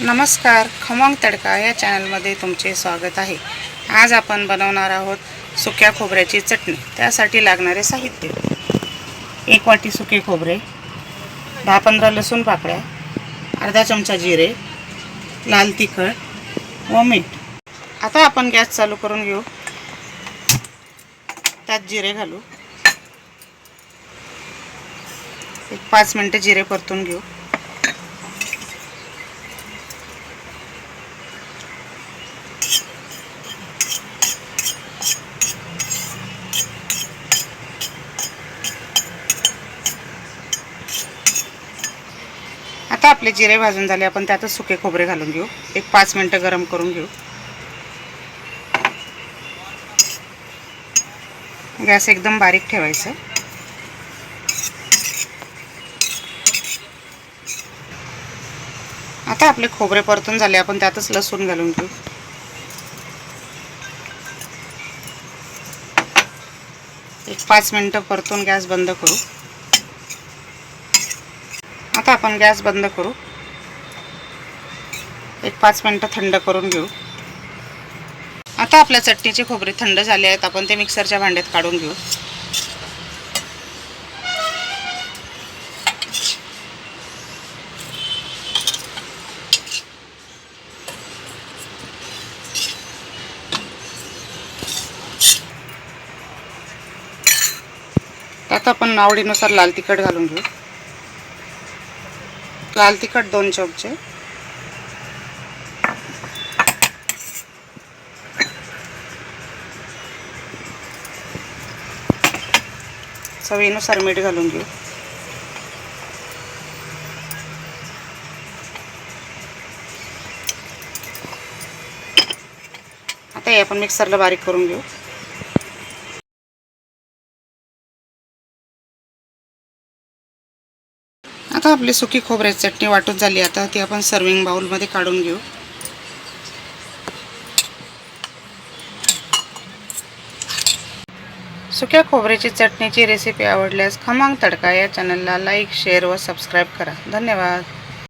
नमस्कार, खमंग तडका या चॅनलमध्ये तुमचे स्वागत आहे। आज आपण बनवणार आहोत सुक्या खोबऱ्याची चटणी। त्यासाठी लागणारे साहित्य: 1 वाटी सुके खोबरे, 10-15 लसूण पाकळ्या, अर्धा चमचा जिरे, लाल तिखट व मीठ। आता आपण गॅस चालू करून घेऊ। त्यात जिरे घालू। 5 मिनिटे जिरे परतून घेऊ। आता आपले जिरे भाजून झाले, आपण त्यातच सुके खोबरे घालून घेऊ। 5 मिनिटे गरम करून घेऊ। गॅस एकदम बारीक ठेवायचा। आता आपले खोबरे परतून झाले, आपण त्यातच लसूण घालून घेऊ। एक 5 मिनिटे परतून गॅस बंद करू। आता आपण गॅस बंद करू। 5 मिनिटे थंड करून घेऊ। आता आपल्या चटणीचे खोबरे थंड झाले आहेत, आपण ते मिक्सरच्या भांड्यात काढून घेऊ। त्यात आपण आवडीनुसार लाल तिखट घालून घेऊ। लाल तिखट 2 चमचे, चवीनुसार मीठ घालून घेऊ। आता हे आपण मिक्सरला बारीक करून घेऊ। आता आपली सुकी खोबऱ्याची चटणी वाटून झाली। आता ती आपण सर्विंग बाउलमध्ये काढून घेऊ। सुक्या खोबऱ्याची चटणीची रेसिपी आवडल्यास खमंग तडका या चॅनलला लाईक, शेअर व सबस्क्राईब करा। धन्यवाद।